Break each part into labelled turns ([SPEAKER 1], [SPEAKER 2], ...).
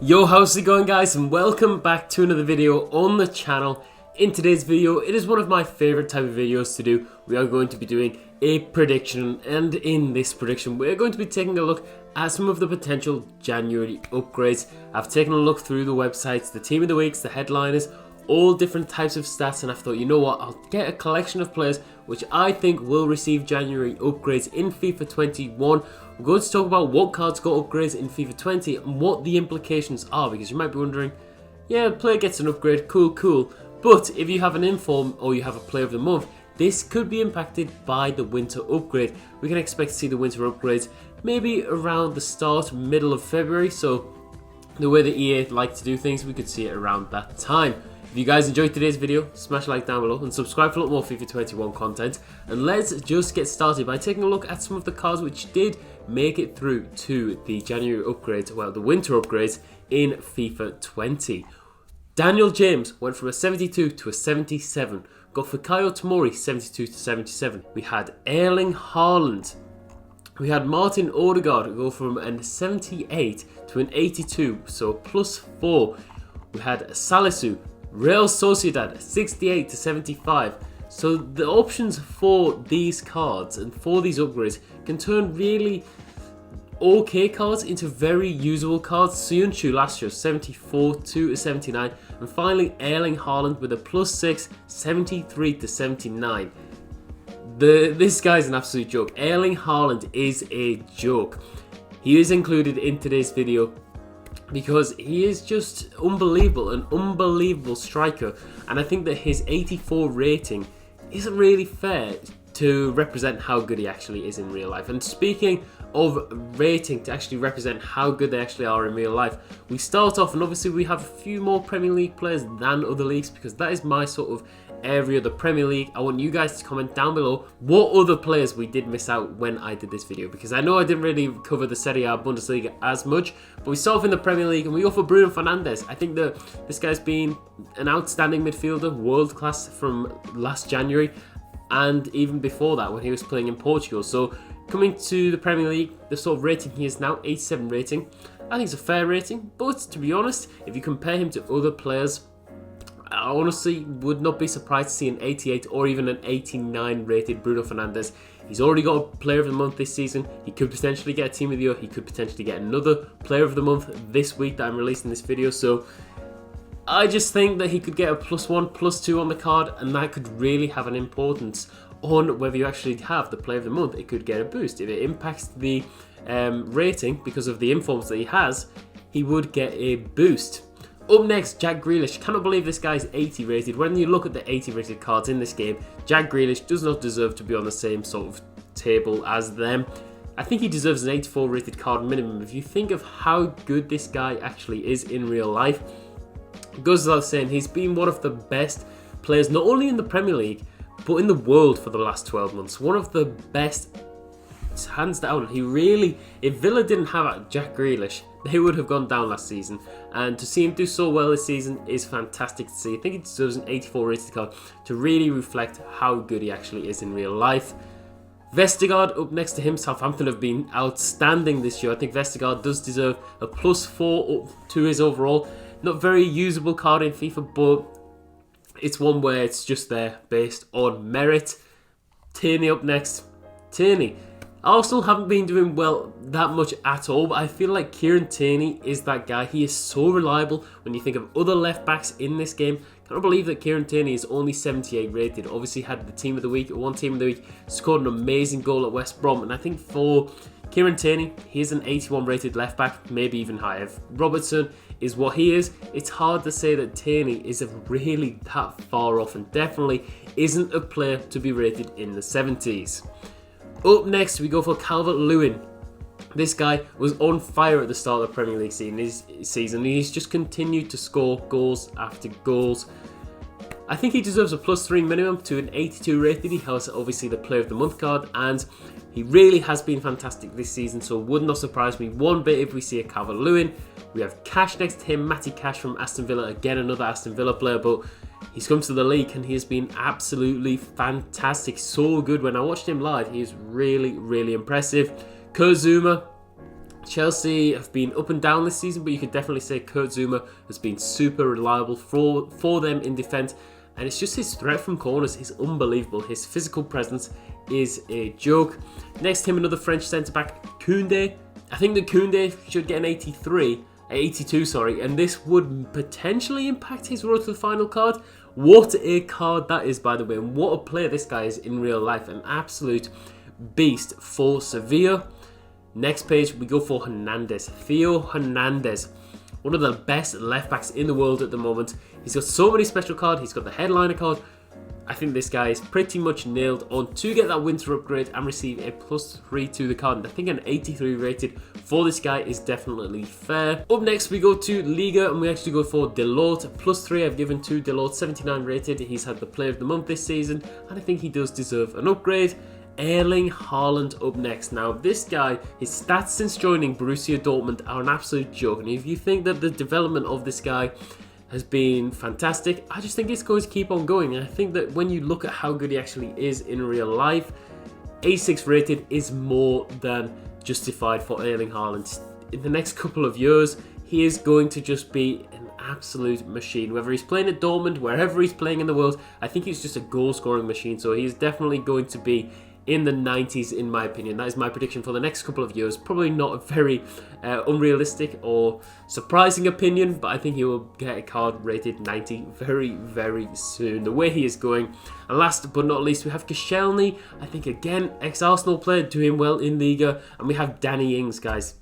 [SPEAKER 1] Yo, how's it going, guys, and welcome back to another video on the channel. In today's video, it is one of my favorite type of videos to do. We are going to be doing a prediction, and in this prediction we're going to be taking a look at some of the potential January upgrades. I've taken a look through the websites, the team of the weeks, the headliners, all different types of stats, and I thought, you know what, I'll get a collection of players which I think will receive January upgrades in FIFA 21. We're going to talk about what cards got upgrades in FIFA 20 and what the implications are, because you might be wondering, yeah, a player gets an upgrade, cool, but if you have an inform or you have a player of the month, this could be impacted by the winter upgrade. We can expect to see the winter upgrades maybe around the start, middle of February, so the way the EA like to do things, we could see it around that time. If you guys enjoyed today's video, smash a like down below and subscribe for a lot more FIFA 21 content. And let's just get started by taking a look at some of the cards which did make it through to the January upgrades, well, the winter upgrades in FIFA 20. Daniel James went from a 72 to a 77. Got Fikayo Tomori 72 to 77. We had Erling Haaland. We had Martin Odegaard go from a 78 to an 82, so +4. We had Salisu, Real Sociedad 68 to 75. So the options for these cards and for these upgrades can turn really okay cards into very usable cards. Suyuncu last year 74 to 79, and finally Erling Haaland with a +6, 73 to 79. This guy's an absolute joke. Erling Haaland is a joke. He is included in today's video because he is just unbelievable, an unbelievable striker, and I think that his 84 rating isn't really fair to represent how good he actually is in real life. And speaking of rating to actually represent how good they actually are in real life, we start off, and obviously we have a few more Premier League players than other leagues because that is my sort of area, the Premier League. I want you guys to comment down below what other players we did miss out when I did this video, because I know I didn't really cover the Serie A Bundesliga as much, but we start off in the Premier League and we go for Bruno Fernandes. I think that this guy's been an outstanding midfielder, world class from last January and even before that when he was playing in Portugal. So coming to the Premier League, the sort of rating he is now, 87 rating, I think it's a fair rating, but to be honest, if you compare him to other players, I honestly would not be surprised to see an 88 or even an 89 rated Bruno Fernandes. He's already got a player of the month this season. He could potentially get a team of the year. He could potentially get another player of the month this week that I'm releasing this video. So I just think that he could get a +1, +2 on the card, and that could really have an importance on whether you actually have the player of the month. It could get a boost. If it impacts the rating because of the informs that he has, he would get a boost. Up next, Jack Grealish. Cannot believe this guy's 80 rated. When you look at the 80 rated cards in this game, Jack Grealish does not deserve to be on the same sort of table as them. I think he deserves an 84 rated card minimum. If you think of how good this guy actually is in real life, it goes without saying, he's been one of the best players, not only in the Premier League, but in the world for the last 12 months. One of the best, hands down. He really, if Villa didn't have Jack Grealish, they would have gone down last season, and to see him do so well this season is fantastic to see. I think he deserves an 84 rated card to really reflect how good he actually is in real life. Vestergaard up next to him. Southampton have been outstanding this year. I think Vestergaard does deserve a +4 up to his overall. Not very usable card in FIFA, but it's one where it's just there based on merit. Tierney up next. Tierney. Arsenal haven't been doing well that much at all, but I feel like Kieran Tierney is that guy. He is so reliable when you think of other left backs in this game. I can't believe that Kieran Tierney is only 78 rated. Obviously had the team of the week, one team of the week, scored an amazing goal at West Brom, and I think for Kieran Tierney, he's an 81 rated left back, maybe even higher. If Robertson is what he is, it's hard to say that Tierney is really that far off, and definitely isn't a player to be rated in the 70s. Up next, we go for Calvert-Lewin. This guy was on fire at the start of the Premier League season. He's just continued to score goals after goals. I think he deserves a +3 minimum to an 82 rated. He has obviously the Player of the Month card, and he really has been fantastic this season, so it would not surprise me one bit if we see a Calvert-Lewin. We have Cash next to him, Matty Cash from Aston Villa, again another Aston Villa player, but he's come to the league and he has been absolutely fantastic, so good. When I watched him live, he is really, really impressive. Kurt Zouma, Chelsea have been up and down this season, but you could definitely say Kurt Zouma has been super reliable for them in defence. And it's just his threat from corners is unbelievable. His physical presence is a joke. Next to him, another French centre-back, Koundé. I think that Koundé should get an 82, sorry, and this would potentially impact his road to the final card. What a card that is, by the way, and what a player this guy is in real life. An absolute beast for Sevilla. Next page, we go for Hernandez. Theo Hernandez. One of the best left backs in the world at the moment. He's got so many special cards. He's got the headliner card. I think this guy is pretty much nailed on to get that winter upgrade and receive a +3 to the card. And I think an 83 rated for this guy is definitely fair. Up next, we go to Liga and we actually go for Delort. +3 I've given to Delort, 79 rated. He's had the player of the month this season and I think he does deserve an upgrade. Erling Haaland up next. Now this guy, his stats since joining Borussia Dortmund are an absolute joke. And if you think that the development of this guy has been fantastic, I just think it's going to keep on going. And I think that when you look at how good he actually is in real life, 86 rated is more than justified for Erling Haaland. In the next couple of years, he is going to just be an absolute machine. Whether he's playing at Dortmund, wherever he's playing in the world, I think he's just a goal-scoring machine. So he's definitely going to be in the 90s, in my opinion. That is my prediction for the next couple of years. Probably not a very unrealistic or surprising opinion, but I think he will get a card rated 90 very, very soon, the way he is going. And last but not least, we have Koscielny. I think, again, ex-Arsenal player, doing well in Liga. And we have Danny Ings, guys.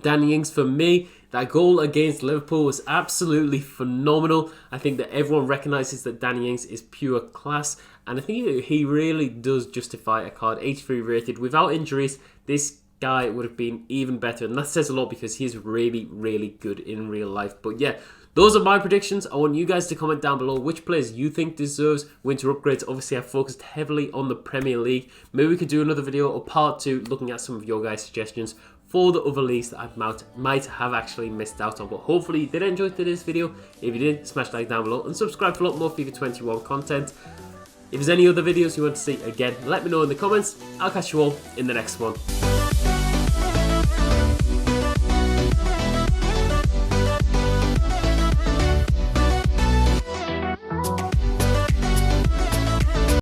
[SPEAKER 1] Danny Ings, for me, that goal against Liverpool was absolutely phenomenal. I think that everyone recognises that Danny Ings is pure class. And I think he really does justify a card 83 rated. Without injuries, this guy would have been even better. And that says a lot because he's really, really good in real life. But yeah, those are my predictions. I want you guys to comment down below which players you think deserves winter upgrades. Obviously, I've focused heavily on the Premier League. Maybe we could do another video or part 2 looking at some of your guys' suggestions for the other leagues that I might have actually missed out on. But hopefully you did enjoy today's video. If you did, smash like down below and subscribe for a lot more FIFA 21 content. If there's any other videos you want to see, again, let me know in the comments. I'll catch you all in the next one.